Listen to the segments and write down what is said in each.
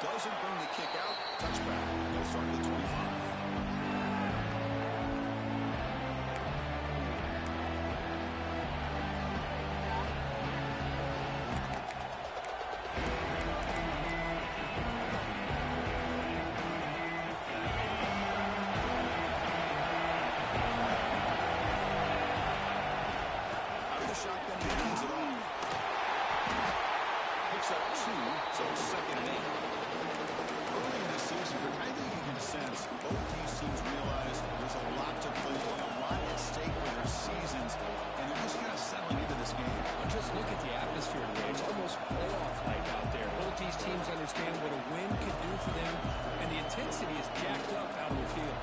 Doesn't bring the kick out. Touchback. They'll start at the 25. Shotgun, he hands it off. Picks up 2, so it's 2nd and 8. Early in this season, I think you can sense both these teams realize there's a lot to play for, a lot at stake for their seasons, and they're just kind of settling into this game. Just look at the atmosphere today. It's almost playoff-like out there. Both these teams understand what a win could do for them, and the intensity is jacked up out on the field.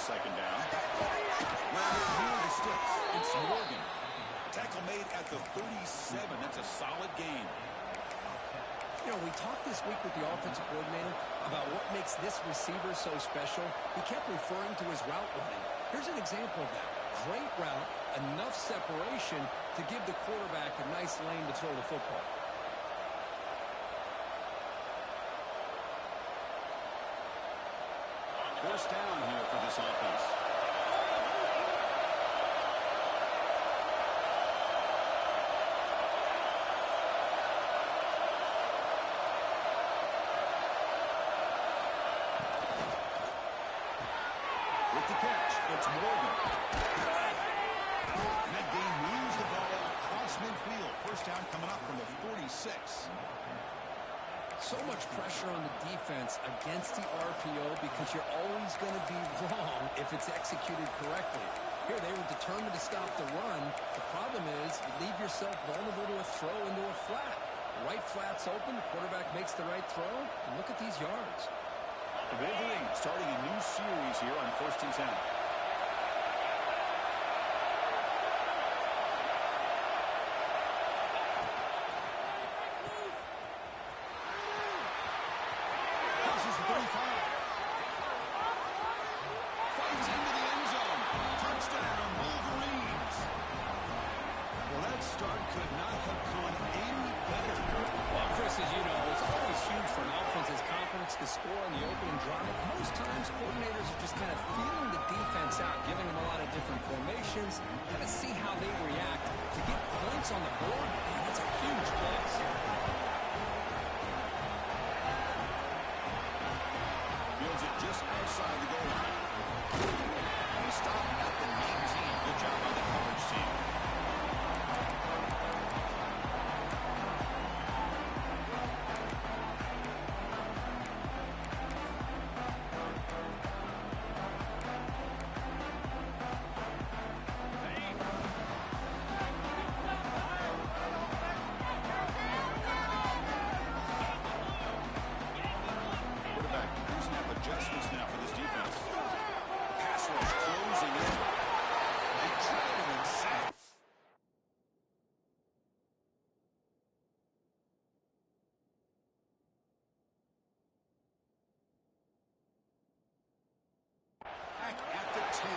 Second down. Well, here are the sticks. It's Morgan. Tackle made at the 37. That's a solid game. You know, we talked this week with the offensive coordinator about what makes this receiver so special. He kept referring to his route running. Here's an example of that. Great route, enough separation to give the quarterback a nice lane to throw the football. First down here for this offense. With the catch, it's Morgan. And that game moves the ball across midfield. First down coming up from the 46. So much pressure on the defense against the RPO because you're always going to be wrong if it's executed correctly. Here, they were determined to stop the run. The problem is you leave yourself vulnerable to a throw into a flat. The right flat's open, the quarterback makes the right throw, and look at these yards. The Wolverines starting a new series here on 1st and 10. To score on the opening drive. Most times, coordinators are just kind of feeling the defense out, giving them a lot of different formations, kind of see how they react. To get points on the board, man, that's a huge plus. Fields it just outside the goal line. He stopped at the 19. Good job by the coverage team. Adjustments now for this defense. Pass rush closing in. They travel him safe. Back at the 10.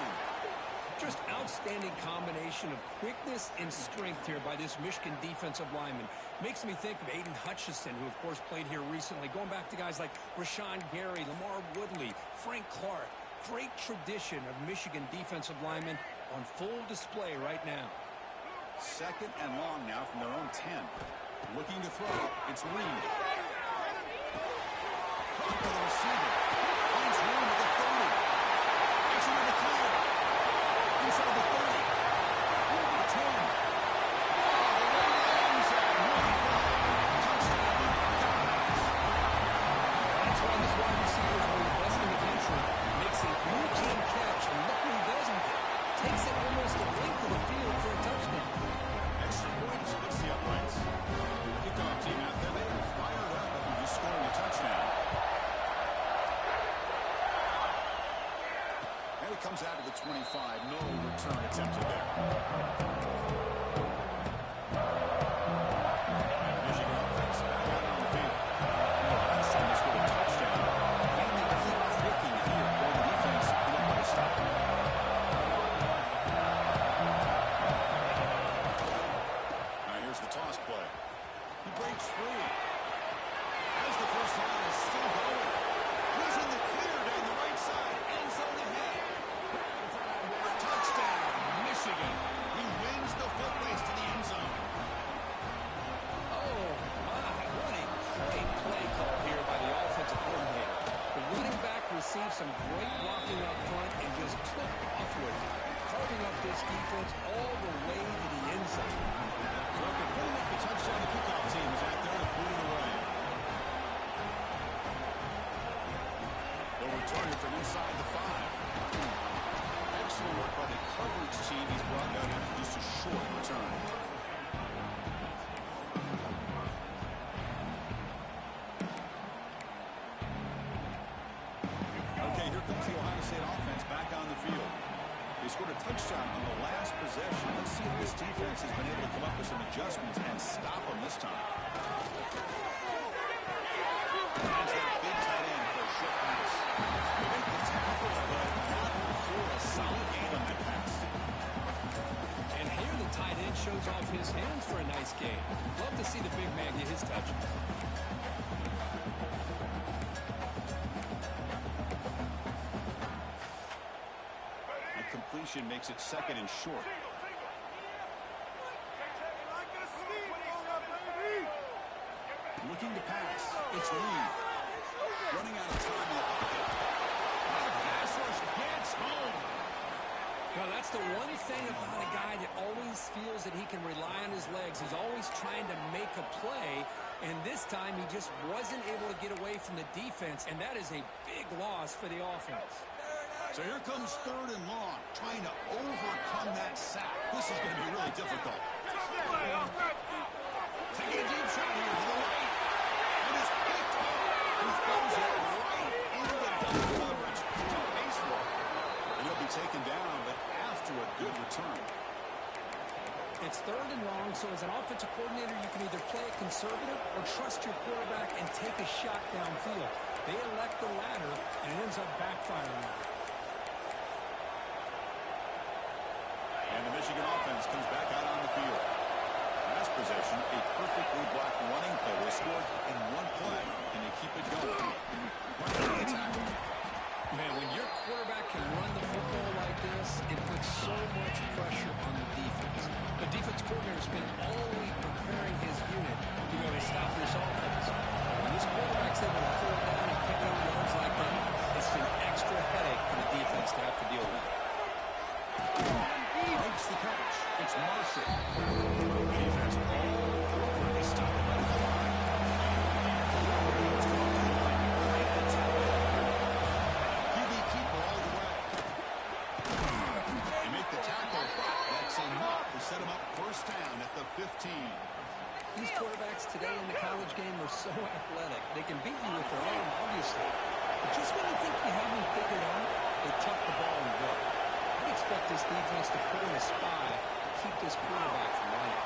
Just outstanding combination of quickness and strength here by this Michigan defensive lineman. Makes me think of Aiden Hutchinson, who, of course, played here recently. Going back to guys like Rashawn Gary, Lamar Woodley, Frank Clark. Great tradition of Michigan defensive linemen on full display right now. 2nd and long now from their own 10. Looking to throw. It's Reed. Caught by the receiver. Finds room at the 30. Gets into the clear. Inside the 30. The 10. Comes out of the 25. No return attempted there. Michigan offense back out on the field. Last time they scored a touchdown. They need to keep clicking here. received some great blocking up front and just took off with it, carving up this defense all the way to the end zone. So after putting up the touchdown, the kickoff team is out there to put it away. They'll return it from inside the 5. Excellent work by the coverage team. He's brought down after just a short return. Okay, here comes the Ohio State offense back on the field. They scored a touchdown on the last possession. Let's see if this defense has been able to come up with some adjustments and stop them this time. That's that big tight end for a short pass. They make the tackle, but not before a solid gain on that pass. And here the tight end shows off his hands for a nice gain. Love to see the big man get his touches. That completion makes it 2nd and short. Looking to pass. It's Lee. Running out of time in the pocket. Pass rush gets home. Now, that's the one thing about a guy that always feels that he can rely on his legs. He's always trying to make a play, and this time he just wasn't able to get away from the defense, and that is a big loss for the offense. So here comes 3rd and long, trying to overcome that sack. This is going to be really difficult. Taking a deep shot here to the right. It is picked up. He throws it right into the double coverage to pace for it. And he'll be taken down, but after a good return. It's 3rd and long, so as an offensive coordinator, you can either play it conservative or trust your quarterback and take a shot downfield. They elect the latter, and it ends up backfiring. And the Michigan offense comes back out on the field. Last possession, a perfectly blocked running play. They scored in one play, and they keep it going. Right on the tackle. Man, when your quarterback can run the football like this, it puts so much pressure on the defense. The defense coordinator spent all week preparing his unit to be able to stop this offense. When this quarterback's able to pull down and pick up yards like that, it's an extra headache for the defense to have to deal with. Makes the catch. It's Marshall. Defense all over. They stop it by the line. QB keeper all the way. They make the tackle. That's enough to set him up 1st down at the 15. These quarterbacks today in the college game are so athletic. They can beat you with their arm, obviously. But just when you think you have them figured out, they tuck the ball and go. I expect this defense to put in a spy to keep this quarterback from running.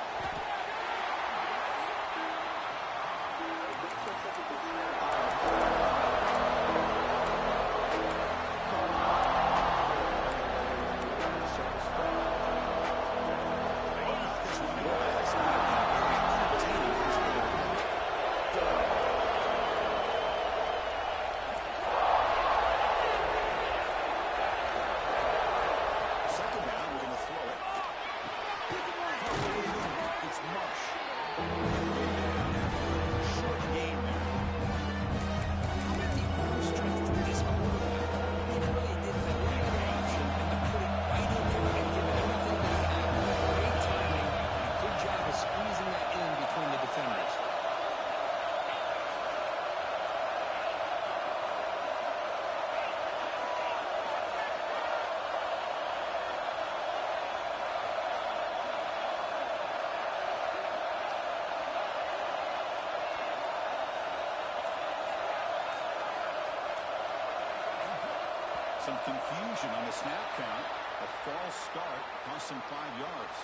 Some confusion on the snap count. A false start cost him 5 yards.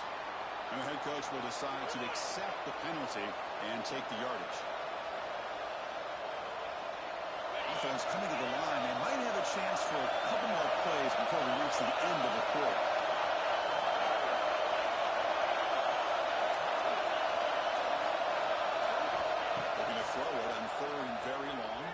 And the head coach will decide to accept the penalty and take the yardage. Offense coming to the line. They might have a chance for a couple more plays before we reach the end of the quarter. Looking to throw it on 3rd and very long.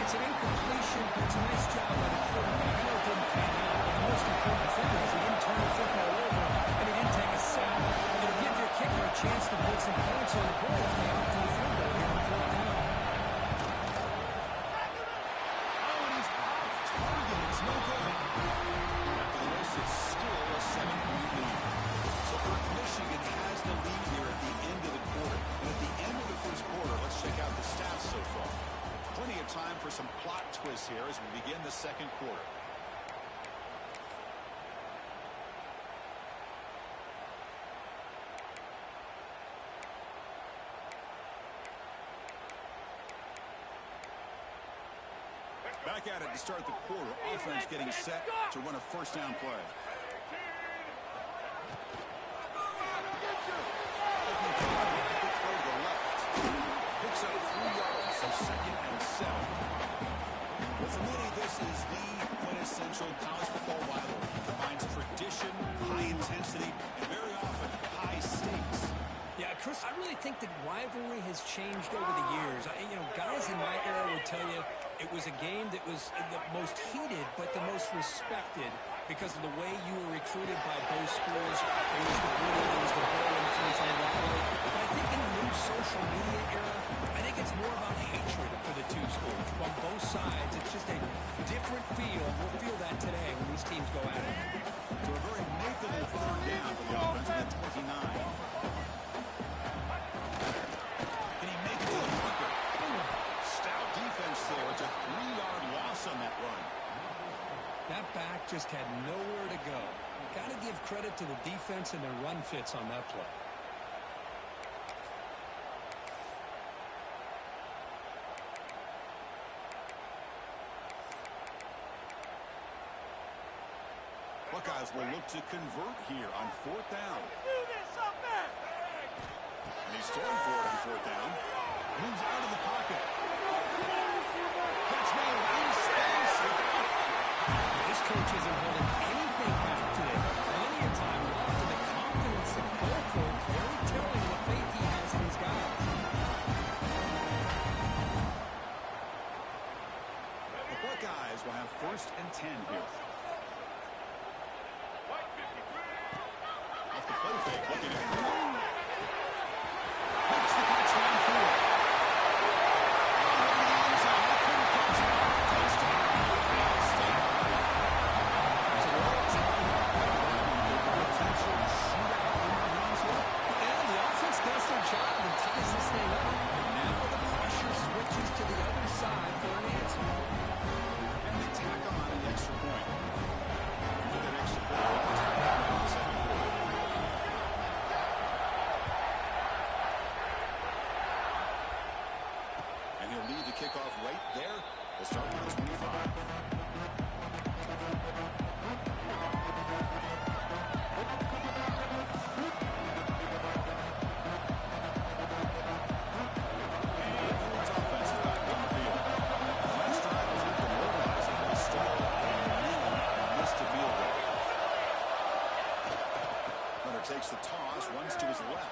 It's an incompletion, but it's a nice job by the quarterback. I know it didn't pan out, but the most important thing is he didn't turn the football over, and he didn't take a sack. It'll give your kicker a chance to put some points on here as we begin the second quarter. Back at it to start the quarter. Offense getting set to run a first down play. Picks up 3 yards, so second and 7. Well, for many, this is the quintessential college football rivalry. It combines tradition, high intensity, and very often high stakes. Yeah, Chris, I really think that rivalry has changed over the years. Guys in my era would tell you it was a game that was the most heated but the most respected because of the way you were recruited by both schools. There was the gritty, there was the ball influence on rivalry. But I think in the new social media era, I think it's more about hatred for the two schools. On both sides, it's just a different feel. We'll feel that today when these teams go at it. So a very makeable third down for the offense at 29. There. It's a 3-yard loss on that run. That back just had nowhere to go. Got to give credit to the defense and their run fits on that play. Buckeyes will look to convert here on 4th down. And he's throwing for it on 4th down. Moves out of the pocket. Catch made in space. This coach isn't holding anything back today. Plenty of time left and the confidence to go for it. Very telling the faith he has in his guys. The Buckeyes will have 1st and 10 here. Off the play fake, looking at it. Makes the touchdown for it. Kickoff right there. We'll start with 25. Takes the toss, runs to his left.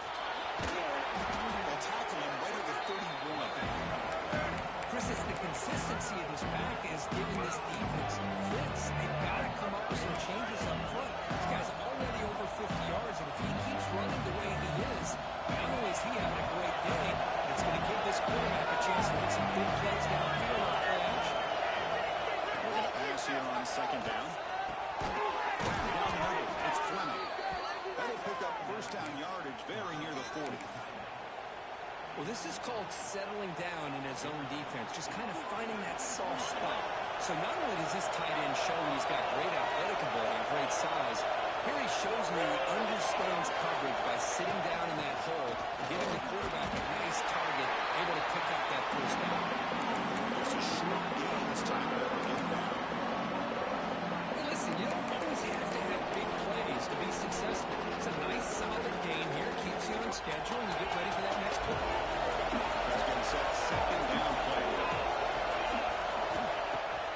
They'll tackle him right at the 31. Chris, it's the consistency of this back is giving this defense fits. They've got to come up with some changes up front. This guy's already over 50 yards, and if he keeps running the way he is, not only is he having a great day, it's going to give this quarterback a chance to get some big plays downfield off play action. Pass here on 2nd down. Down the middle, it's Fleming. That'll pick up 1st down yardage very near the 40. Well, this is called settling down in his own defense, just kind of finding that soft spot. So not only does this tight end show he's got great athletic ability and great size, here he shows me he understands coverage by sitting down in that hole, giving the quarterback a nice target, able to pick up that 1st down. It's a short game this time. Hey, listen, you don't always have to have big plays to be successful. It's a nice, solid gain here, keeps you on schedule, and you get ready for that next play. He's getting set 2nd down play.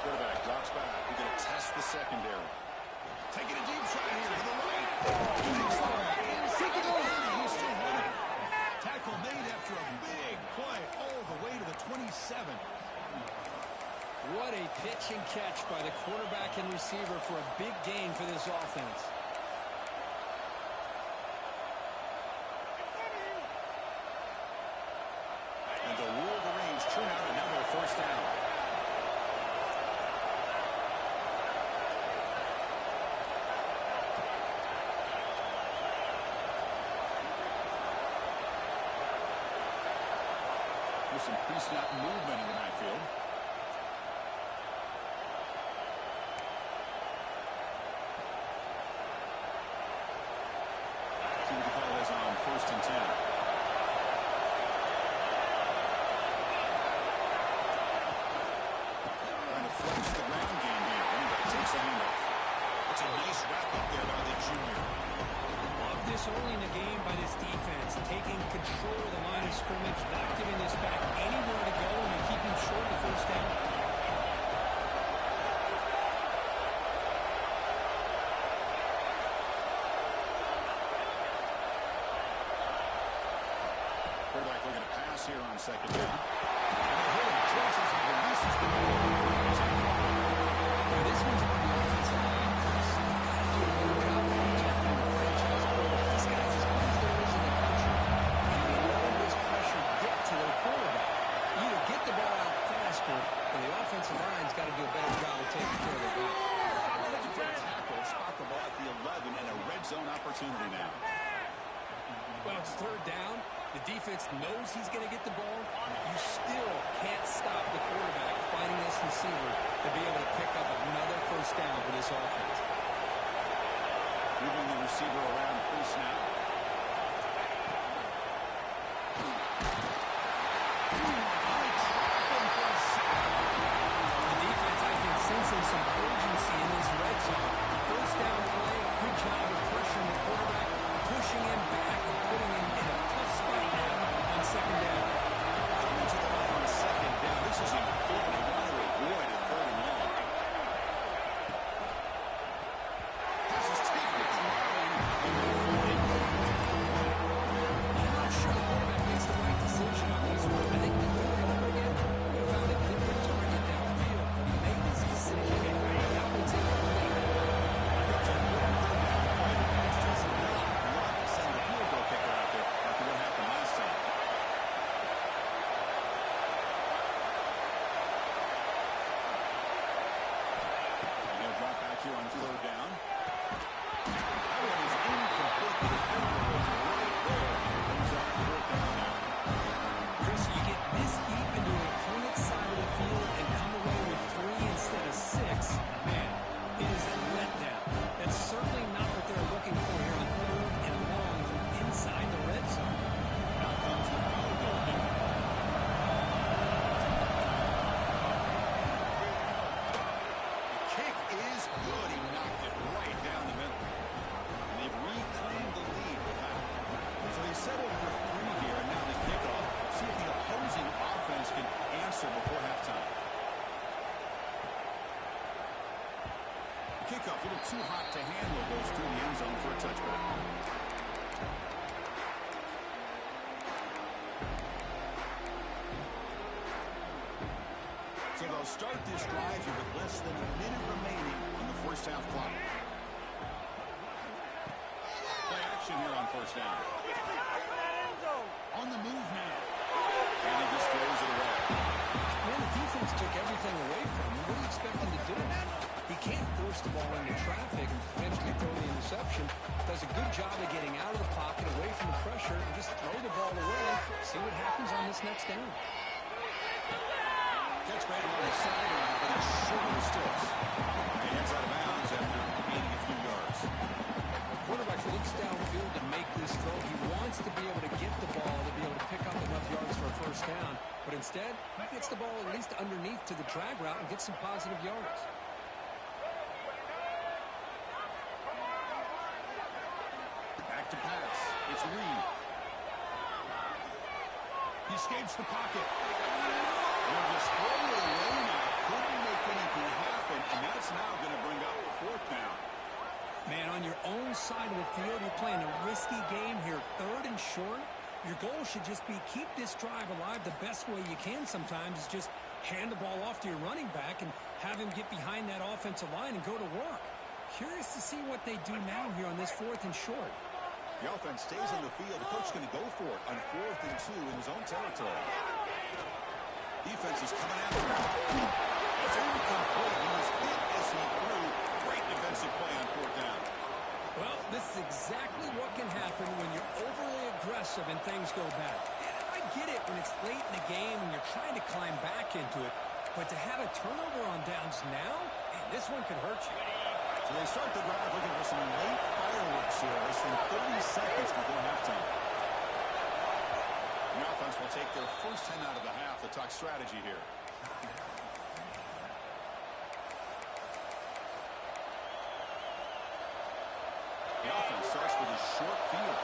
Quarterback drops back. We're going to test the secondary. Taking a deep shot here to the right. Takes the right. He's still running. Tackle made after a big play all the way to the 27. What a pitch and catch by the quarterback and receiver for a big gain for this offense. And the rule of the range turn out another 1st down. There's some pre-snap movement in the backfield. the handoff. It's a nice wrap-up there by the junior. Love this early in the game by this defense, taking control of the line of scrimmage, not giving this back anywhere to go, and they keep him short of the first down. Quarterback looking to pass here on second down. Choices and releases the ball. This one's on the offensive line, Chris. They've got to do a better job of protecting the franchise quarterback. This guy's as good as there is in the country. And you let this pressure get to their quarterback. You either get the ball out faster, or the offensive line's got to do a better job of taking care of their guy. Looking for a tackle, spot the ball at the 11, and a red zone opportunity now. Well, it's third down. The defense knows he's going to get the ball. You still can't stop the quarterback finding this receiver to be able to pick up another first down for this offense. Moving the receiver around pre-snap. The defense has been sensing some urgency in this red zone. First down play, a good job of pressuring the quarterback, pushing him back and putting him in a tough spot now on second down. Coming to the line on second down. This is important. They want to avoid a third and long. Pass is taken at the line. I'm not sure the quarterback makes the right decision on this one. I think the third and over again, he found a different target downfield, but he made his decision. That one's incomplete. Send the field goal kicker out there after what happened last time. They'll drop back here on third down. That one is incomplete. The defender was right there. Comes out fourth down now. Chris, you get this deep into an opponent's side of the field and come away with 3 instead of 6. Man, it is a letdown. That's certainly not what they're looking for here on third and long from inside the red zone. Now comes the field goal here. The kick is good. He knocked it right down the middle. And they've reclaimed the lead with that. So they settled for 3 here, and now the kickoff. See if the opposing offense can answer before halftime. Kickoff a little too hot to handle, goes through the end zone for a touchback. So they'll start this drive here with less than a minute remaining on the first half clock. Play action here on first down. On the move now. And he just throws it away. Man, the defense took everything away from him. What do you expect him to do? He can't force the ball into traffic and potentially throw the interception. Does a good job of getting out of the pocket, away from the pressure, and just throw the ball away. See what happens on this next down. Catch made on the sideline, but it's short of the sticks. He heads out of bounds after gaining a few yards. The quarterback looks downfield to make this throw. He wants to be able to get the ball to be able to pick up enough yards for a first down. But instead, he gets the ball at least underneath to the drag route and gets some positive yards. Back to pass. It's Reed. He escapes the pocket. They'll just throw it away now. Couldn't make anything happen, and that's now going to bring up fourth down. Man, on your own side of the field, you're playing a risky game here. Third and short. Your goal should just be keep this drive alive the best way you can sometimes is just hand the ball off to your running back and have him get behind that offensive line and go to work. Curious to see what they do now here on this fourth and short. The offense stays on the field. The coach is going to go for it on 4th and 2 in his own territory. Defense is coming after him. It's incomplete. He was hit as he threw. Great defensive play on 4th down. Well, this is exactly what can happen when you're overly aggressive and things go bad. And I get it when it's late in the game and you're trying to climb back into it. But to have a turnover on downs now, man, this one could hurt you. So they start the drive looking for some late fireworks here. Less than 30 seconds before halftime. The offense will take their first 10 out of the half to talk strategy here. short field.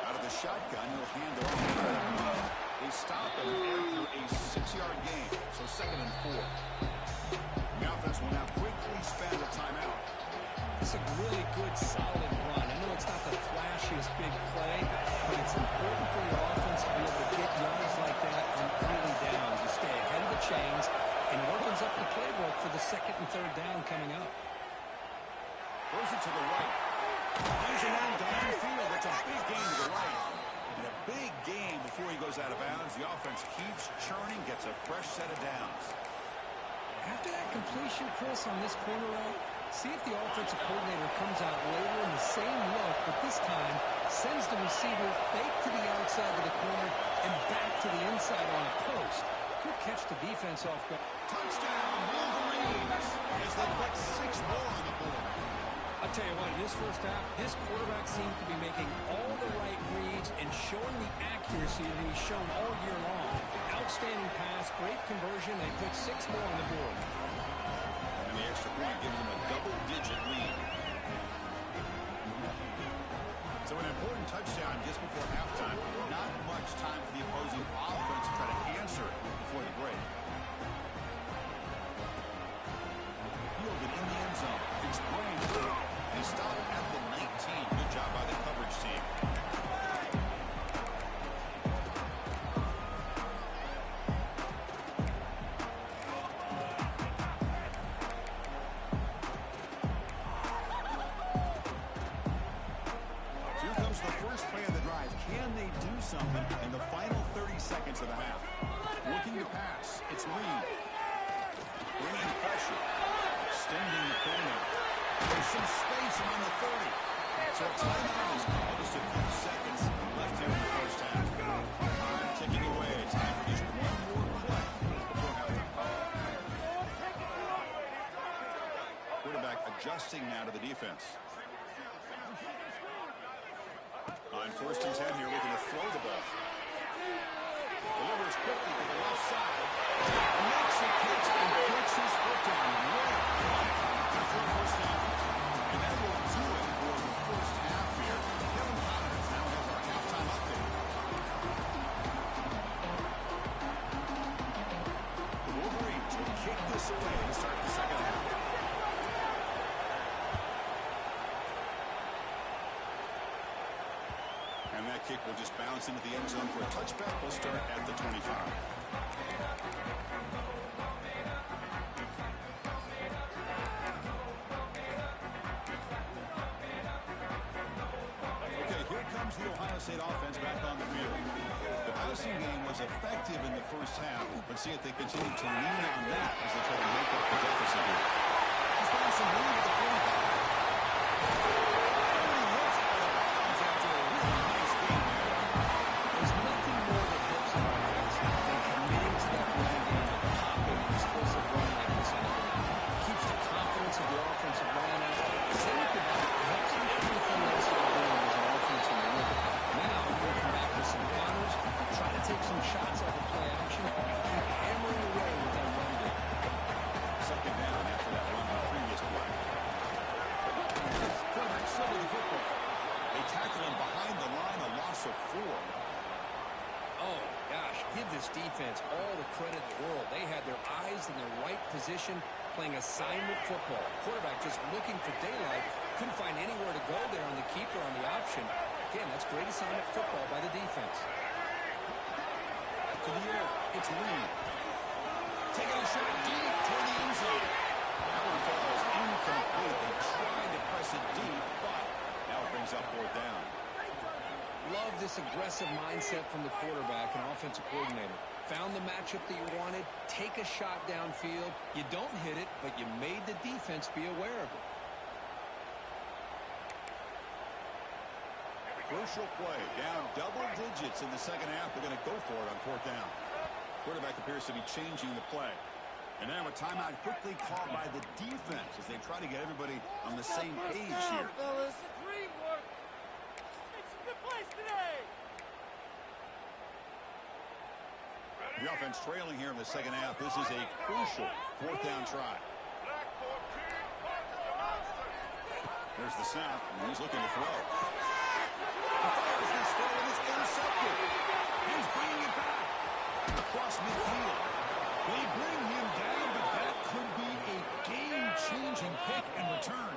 Out of the shotgun, he'll hand it off. They stop him after a 6-yard gain, so 2nd and 4. The offense will now quickly spend a timeout. It's a really good, solid run. I know it's not the flashiest big play, but it's important for your offense to be able to get yards like that on early downs. You stay ahead of the chains, and it opens up the playbook for the 2nd and 3rd down coming up. Throws it to the right. He's around downfield. That's a big gain to the right. And a big gain before he goes out of bounds. The offense keeps churning, gets a fresh set of downs. After that completion, Chris, on this corner route, see if the offensive coordinator comes out later in the same look, but this time sends the receiver fake to the outside of the corner and back to the inside on a post. He'll catch the defense off guard. Touchdown, Wolverines, as they put 6 more on the board. I'll tell you what, in this first half, this quarterback seems to be making all the right reads and showing the accuracy that he's shown all year long. Outstanding pass, great conversion. They put 6 more on the board. And the extra point gives them a double-digit lead. So an important touchdown just before halftime. Not much time for the opposing offense to try to answer it before the break. Fielded in the end zone. It's Brady. They stop at the 19. Good job by the coverage team. Here comes the first play of the drive. Can they do something in the final 30 seconds of the half? Looking to pass. It's Reed. Bringing pressure. Extending the corner. There's some space around the 30. So a timeout is called. Just a few seconds left here in the first half. Time ticking away. Time for just one more play before halftime. Quarterback adjusting now to the defense. On 1st and 10 here, looking to throw the ball. Delivers quickly to the left side. Makes a catch and puts his foot down. For a first down. And that will do it for the first half here. Kevin Connors now has our halftime update. The Wolverines will kick this away to start the second half. And that kick will just bounce into the end zone for a touchback. We'll start at the 25. The Ohio State offense back on the field. The passing game was effective in the first half. Let's see if they continue to lean on that as they try to make up the deficit here. He's got some lead at the 45. After a really nice game there. There's nothing more that helps an offense than committing to that running game with a popping, explosive run like this one. Keeps the confidence of the offensive line out. Same could help some everything else that we're doing as an offense in the league. Now, we'll come back with some counters, try to take some shots off of play action, keep hammering away with that run game. 2nd down after that run on the previous play. Quarterback still with the football. They tackle him behind the line, a loss of 4. Oh, gosh, give this defense all the credit in the world. They had their eyes in the right position, playing assignment football. Quarterback just looking for daylight, couldn't find anywhere to go there on the keeper on the option. Again, that's great assignment football by the defense. To the air, it's Reed. Taking a shot deep toward the end zone. That one falls incomplete. They tried to press it deep, but now it brings up 4th down. Love this aggressive mindset from the quarterback and offensive coordinator. Found the matchup that you wanted, take a shot downfield. You don't hit it, but you made the defense be aware of it. Crucial play. Down double digits in the second half. They're going to go for it on 4th down. Quarterback appears to be changing the play. And now a timeout quickly called by the defense as they try to get everybody on the same page here. Fellas, teamwork. It's a good place today. The offense trailing here in the second half. This is a crucial fourth down try. There's the snap, and he's looking to throw. He fires his throw, and it's intercepted. He's bringing it back across midfield. They bring him down, but that could be a game-changing pick and return.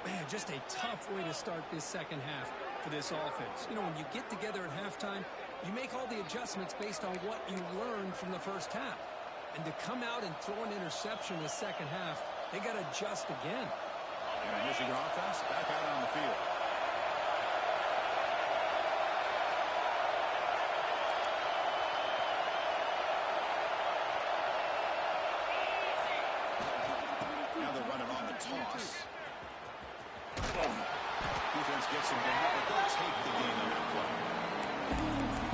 Man, just a tough way to start this second half for this offense. You know, when you get together at halftime, you make all the adjustments based on what you learned from the first half. And to come out and throw an interception in the second half, they got to adjust again. And Michigan offense back out on the field. Now they're running on the toss. Defense gets him down, but they'll take the game on that play.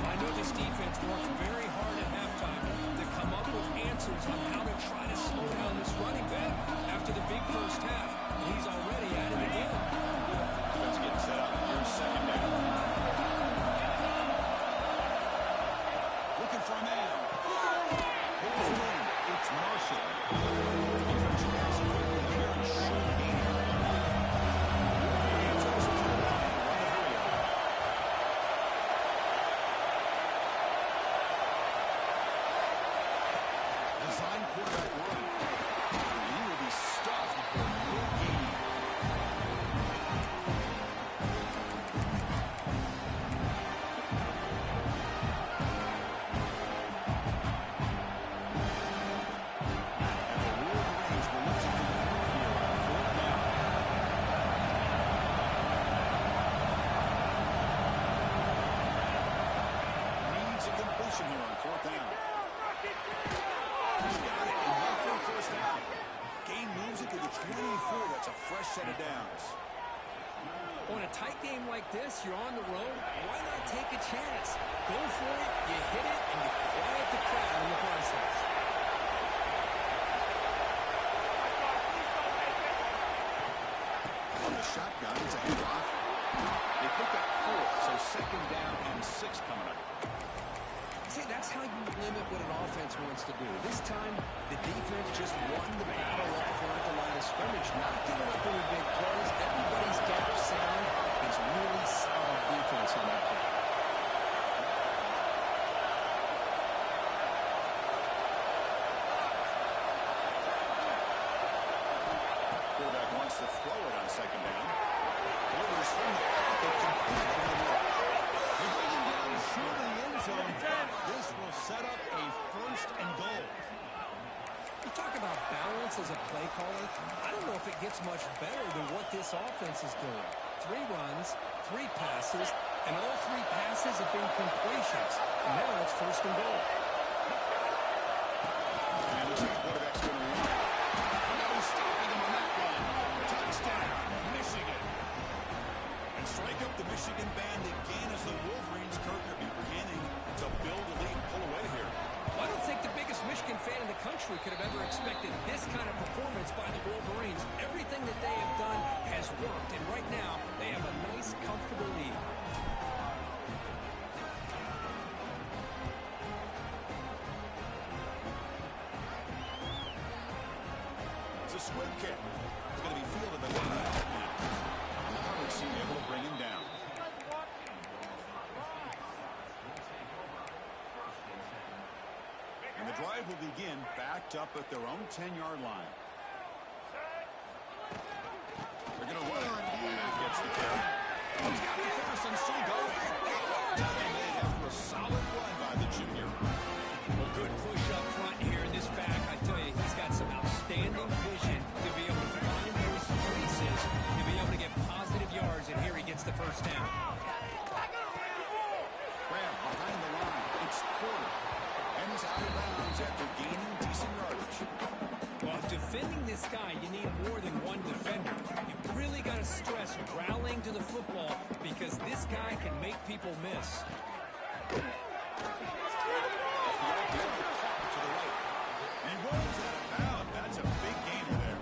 I know this defense worked very hard at halftime to come up with answers on how to try to slow down this running back after the big first half. And he's already at it again. Defense getting set up. Here's second down. Looking for a man. Pulls it in. It's Marshall. Defense has a very short game. Design quarterback run. He will be stuffed for mid-game. Needs a completion here on fourth down. He's got it, and one for first down. Gain moves it to the 24. That's a fresh set of downs. On a tight game like this, you're on the road. Why not take a chance? Go for it, you hit it, and you quiet the crowd in the process. On the shotgun, it's a handoff. They picked up 4, so second down and 6 coming up. See, that's how you limit what an offense wants to do. This time, the defense just won the battle up front at the line of scrimmage, not giving up any big plays. Everybody's gap sound. It's really solid defense on that play. Quarterback wants to throw it on second down. Delivers from the pocket, complete over the middle. They bring him down short of the end zone. This will set up a first and goal. You talk about balance as a play caller. I don't know if it gets much better than what this offense is doing. 3 runs, 3 passes, and all 3 passes have been completions. And now it's first and goal. And looks like the quarterback's going to run. No stopping him on that run. Touchdown, Michigan. And strike up the Michigan band again as the Wolverines, Kirk, are beginning to build a lead and pull away here. Well, I don't think the biggest Michigan fan in the country could have ever expected this kind of performance by the Wolverines. Everything that they have done has worked, and right now they have a nice, comfortable lead. It's a swing kick. It's going to be fielded by the back now. And the Hubbard team able to bring him down. And the drive will begin backed up at their own 10-yard line. They're going to run. And gets the carry. He's got the first and still going. Taken in after a solid run by the junior. Well, good push up front here in this back. I tell you, he's got some outstanding vision to be able to find those creases, to be able to get positive yards, and here he gets the first down. Graham behind the line. It's Porter. And he's out of bounds after gaining decent yardage. Well, defending this guy, you need more than one defender. You really got to stress rallying to the football because this guy can make people miss. To the right. And he rolls out of bounds. That's a big gainer there.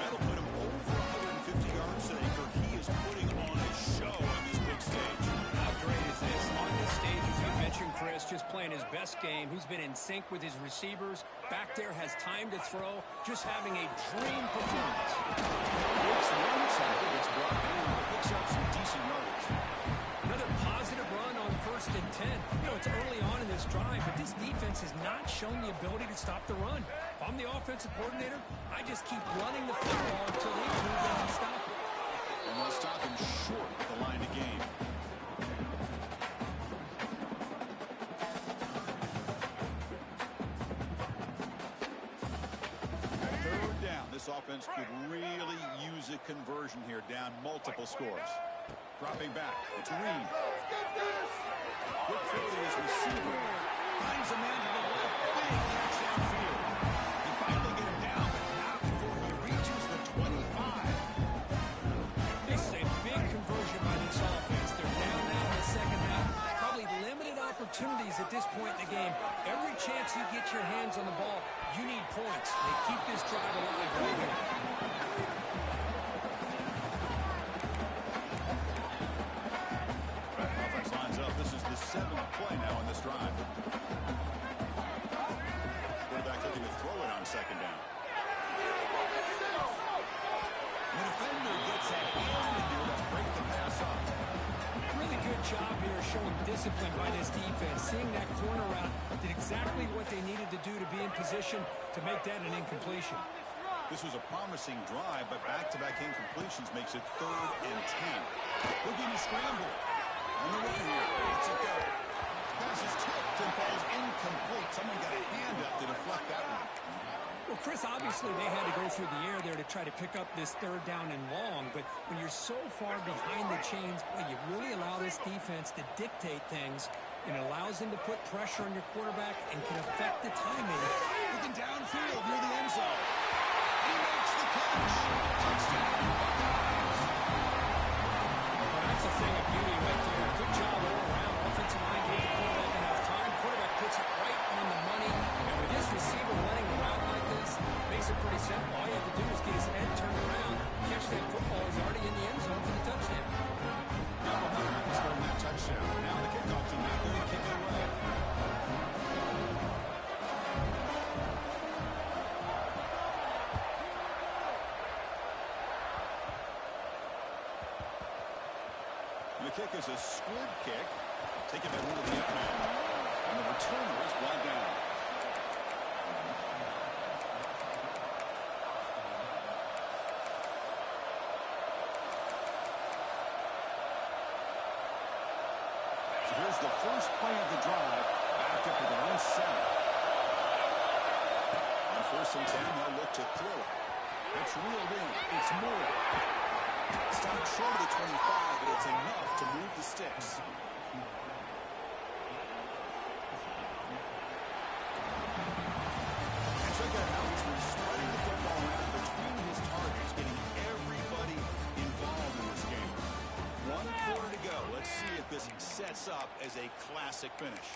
That'll put him over 150 yards today. Kirk, he is putting on a show on this big stage. How great is this? On this stage, as you mentioned, Chris, just is playing his best game. He's been in sync with his receivers. Back there has time to throw. Just having a dream performance. It's one tackle gets brought down, but picks up some decent yardage. Another positive run on 1st and 10. You know, it's early on in this drive, but this defense has not shown the ability to stop the run. If I'm the offensive coordinator, I just keep running the football until they prove they can stop it. And they'll stop him short at the line of game. Third down. This offense could really use a conversion here, down multiple scores. Dropping back. It's Reed. Quick throw to his receiver. Finds a man to the left. Big catch downfield. He finally get him down, but not before he reaches the 25. This is a big conversion by this offense. They're down now in the second half. Probably limited opportunities at this point in the game. Every chance you get your hands on the ball, you need points. They keep this drive alive right here. Offense lines up. This is the 7th play now on this drive. Quarterback looking to throw it on 2nd down. The defender gets that hand in there to break the pass up. Really good job here showing discipline by this defense. Seeing that corner route did exactly what they needed to do to be in position to make that an incompletion. This was a promising drive, but back-to-back incompletions makes it 3rd and 10. Looking to scramble. On the run here. It's a go. Pass is tipped and falls incomplete. Someone got a hand up to deflect that one. Well, Chris, obviously they had to go through the air there to try to pick up this 3rd down and long, but when you're so far behind the chains, boy, you really allow this defense to dictate things, and it allows them to put pressure on your quarterback and can affect the timing. Looking downfield near the end zone. He makes the catch. Touchdown. Well, that's a thing of beauty right there. Good job all around. Offensive line gave the quarterback enough time. Quarterback puts it right on the money, and with this receiver running around like this, makes it pretty simple. All you have to do is get his head turned around, catch that football. He's already in the end zone for the touchdown. Now Mahomes scoring that touchdown. Now the kickoff team out there to kick it away. And the kick is a squib kick. Taken by one of the up men. And the returner is brought down. So here's the first play of the drive. Backed up with their own 7. On 1st and 10, they'll look to throw it. It's reeled in. It's more. Stopped short of the 25, but it's enough to move the sticks. And check out how he's been spreading the football around between his targets, getting everybody involved in this game. 1 quarter to go. Let's see if this sets up as a classic finish.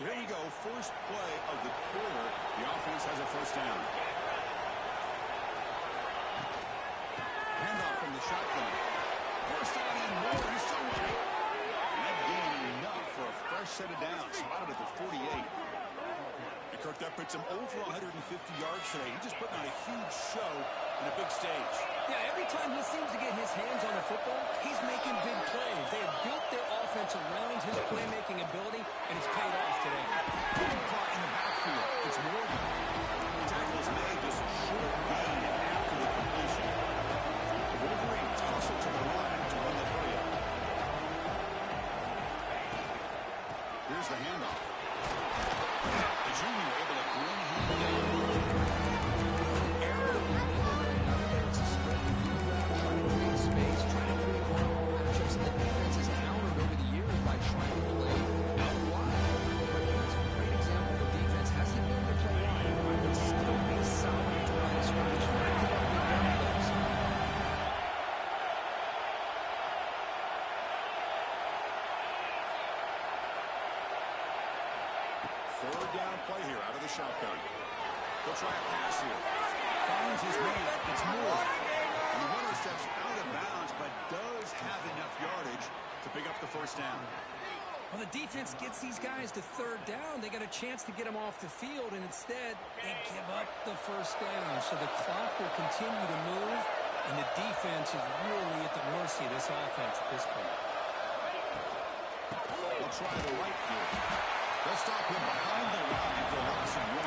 So here we go, first play of the quarter. The offense has a 1st down. Handoff from the shotgun. 1st down and more. He's still running. That gain enough for a fresh set of downs. Spotted at the 48. And Kirk, that puts him over 150 yards today. He's just putting on a huge show in a big stage. Yeah, every time he seems to get his hands on the football, he's making big plays. They have built their offense around his playmaking ability, and it's paid off today. Caught in the backfield. It's Morgan. Tackle is made, just a short gain after the completion. The Wolverines toss it to the line to run the play up. Here's the handoff. The junior able to bring him down. Space, trying to create one-on-one matchups, and the defense has countered over the years by trying to play out wide. But here's a great example of defense has the ability to play wide, but still be solid at the line of scrimmage, finding out big down plays. shotgun. They'll try a pass here. Finds his man. It's Moore. And the runner steps out of bounds, but does have enough yardage to pick up the first down. Well, the defense gets these guys to third down. They got a chance to get them off the field, and instead they give up the first down. So the clock will continue to move, and the defense is really at the mercy of this offense at this point. They'll try the right here. They'll stop him behind the line for a loss of 1.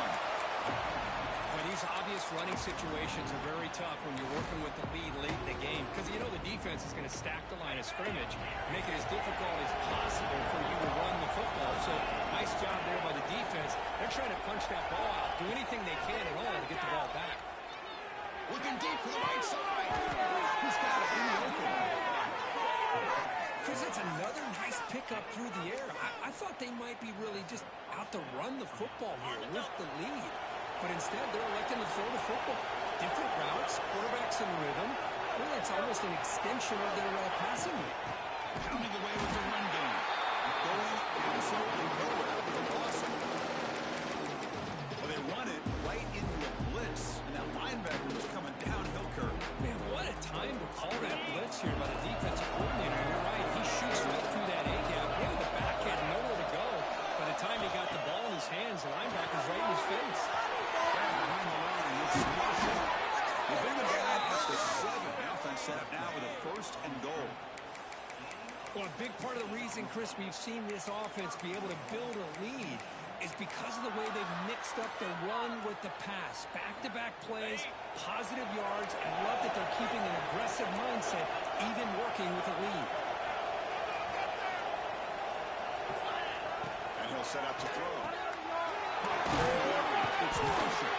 Well, these obvious running situations are very tough when you're working with the lead late in the game because you know the defense is going to stack the line of scrimmage, make it as difficult as possible for you to run the football. So nice job there by the defense. They're trying to punch that ball out, do anything they can at all to get the ball back. Looking deep to the right side. He's got it in the open. Chris, that's another nice pickup through the air. I thought they might be really just out to run the football here with the lead. But instead, they're electing to throw the football. Different routes, quarterbacks in rhythm. Well, it's almost an extension of their passing game. Pounding away with the run game. Going absolutely nowhere with the loss. Well, they run it right into a blitz, and that linebacker was coming downhill, Kirk. Man, what a time to call that blitz here by the defensive coordinator. You're right. He shoots right through that A-gap. Really, the back had nowhere to go. By the time he got the ball in his hands, the linebacker's right in his face. Behind the line, it's Marshall. They bring the ball up at the 7. The offense set up now with a 1st and goal. Well, a big part of the reason, Chris, we've seen this offense be able to build a lead is because of the way they've mixed up the run with the pass. Back-to-back plays, positive yards. I love that they're keeping an aggressive mindset, even working with a lead. And he'll set up to throw. It's Marshall.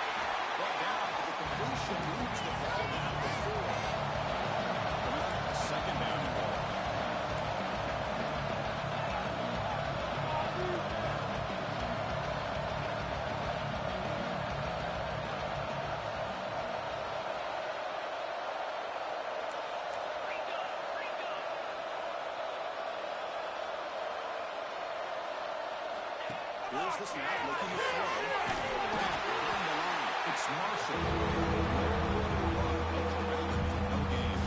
Brought down, but the completion moves the ball down to 4. Another 2nd down and goal. Here's the snap, looking to throw. Behind the line, it's Marshall. No game.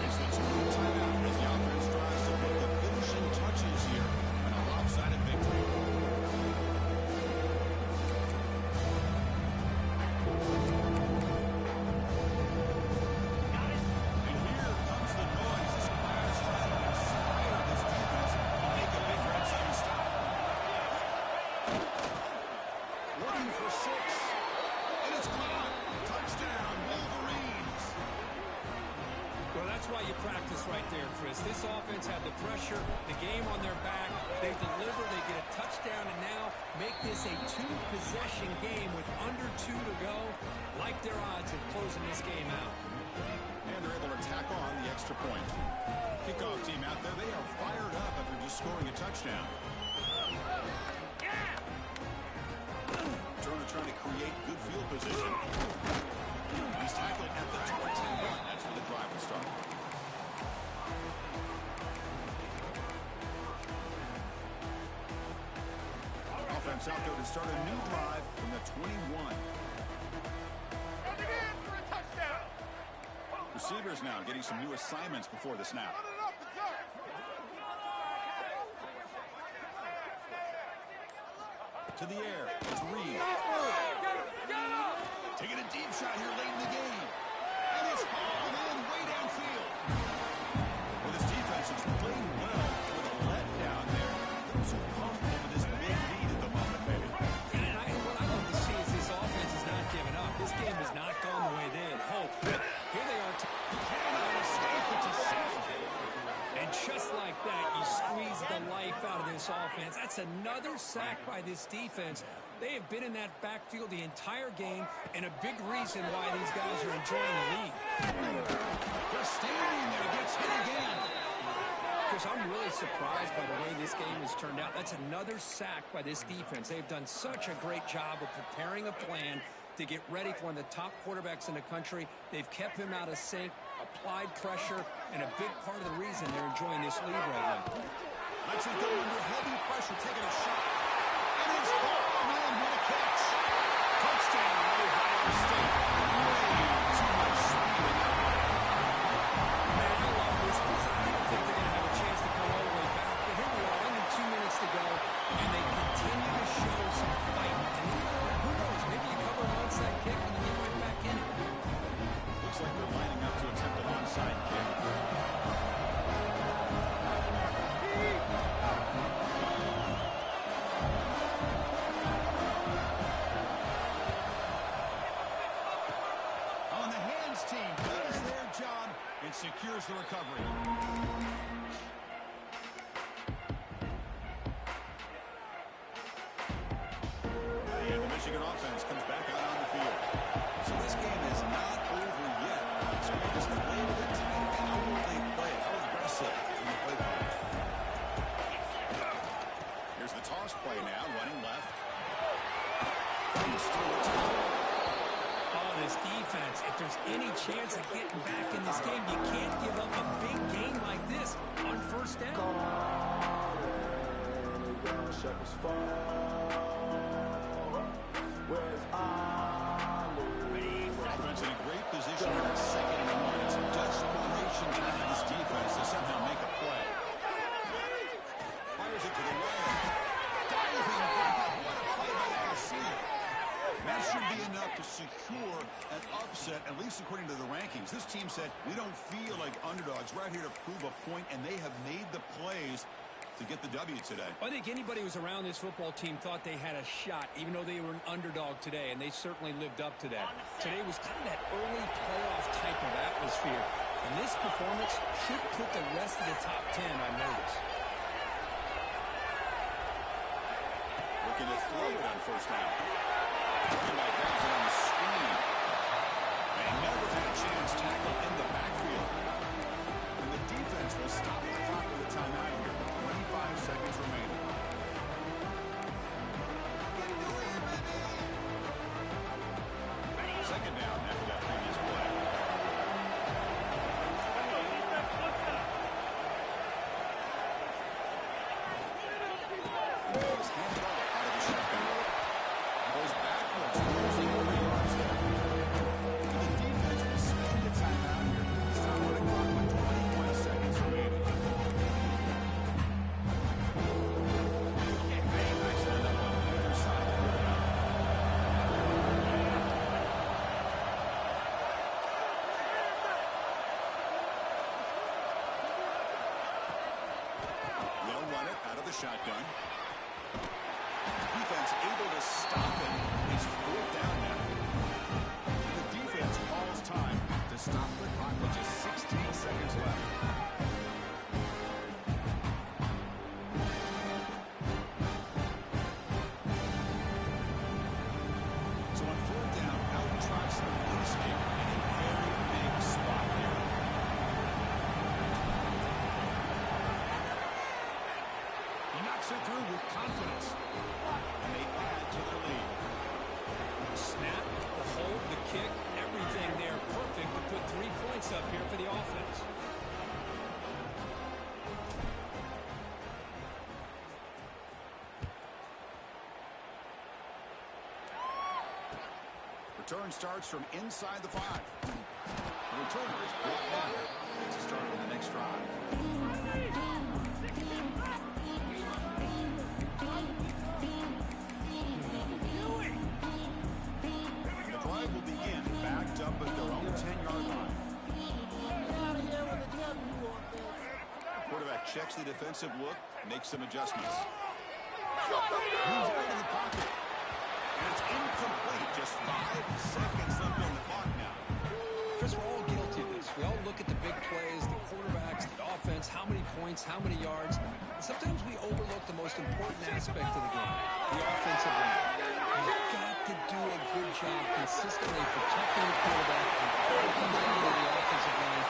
It's the 2-minute timeout as the offense tries to put the finishing touches here on a lopsided victory. And here comes the noise. This crowd is trying to inspire this defense to make a big red zone stop. Looking for 6. And it's caught. Touchdown, Wolverines. Well, that's why you practice right there, Chris. This offense had the pressure, the game on their back. They deliver, they get a touchdown, and now make this a 2-possession game with under 2 to go. Like their odds of closing this game out. And they're able to tack on the extra point. Kickoff team out there, they are fired up after just scoring a touchdown. Turner trying to create good field position. He's tackled at the 21. That's where the drive will start. Offense out there to start a new drive from the 21. Coming in for a touchdown. Receivers now getting some new assignments before the snap. Run it up the gut. To the air, it's Reed. Taking a deep shot here late in the game. And it's hauled in way downfield. Well, this defense is playing well with a letdown there. Those who pump into this big lead at the moment, baby. What I love to see is this offense is not giving up. This game has not gone the way they had hoped. Here they are. Cannot escape it to safety. And just like that, you squeeze the life out of this offense. That's another sack by this defense. They have been in that backfield the entire game, and a big reason why these guys are enjoying the lead. They're standing there, gets hit again. Because I'm really surprised by the way this game has turned out. That's another sack by this defense. They've done such a great job of preparing a plan to get ready for one of the top quarterbacks in the country. They've kept him out of sync, applied pressure, and a big part of the reason they're enjoying this lead right now. Lets it go under heavy pressure, taking a shot. And he's hauled in with a catch. Touchdown, Ohio State. Way too much speed in that one. Man, I love this because I don't think they're going to have a chance to come all the way back. But here we are, under 2 minutes to go, and they continue to show some fight. And who knows, maybe you cover an onside kick and you get right back in it. Looks like they're lining up to attempt an onside kick. On the hands team, does their job and secures the recovery. And the Michigan offense comes back out on the field. So this game is not over yet. So we're just going to play with it tonight. And how will they play? How aggressive in the play call? Here's the toss play now, running left. Thanks to the top. Oh, this defense, if there's any chance of getting back in this game, you can't give up a big game like this on first down. Offense in a great position in that second and one. It's a desperation time for this defense to somehow make a play. Fires it to the right. Diving back. What a play by the receiver. That should be enough to secure an upset, at least according to the rankings. This team said, we don't feel like underdogs. We're out here to prove a point, and they have made the plays to get the W today. I think anybody who was around this football team thought they had a shot, even though they were an underdog today, and they certainly lived up to that. Today was kind of that early playoff type of atmosphere, and this performance should put the rest of the top 10 on notice. Looking to throw it on first down. Eli grabs it on the screen. And never had a chance tackled in the backfield. And the defense will stop the clock with a timeout here. 25 seconds remaining. Second down after that previous play. Goes hand it off out of the shotgun. Goes backwards, losing 3 yards there. And the defense will spend the timeout here. Stop on the clock with 21 seconds remaining. Nice line up on the other side. They'll run it out of the shotgun. Defense able to stop it. It's 4th down now. The defense calls time to stop the clock with just 16 seconds left. So on 4th down, out trots the escape in a very big spot here. He knocks it through with confidence. And they add to their lead. Snap, the hold, the kick, everything there perfect to put 3 points up here for the offense. Return starts from inside the 5. The returner is brought down to start on the next drive. The drive will begin backed up at their own 10-yard line. Quarterback checks the defensive look, makes some adjustments. Moves out of the pocket. And it's incomplete. Just 5 seconds left on the clock now. Chris, we're all guilty of this. We all look at the big plays, the quarterbacks, the offense, how many points, how many yards. And sometimes we overlook the most important aspect of the game, the offensive line. You've got to do a good job consistently protecting the quarterback and all comes down to the offensive line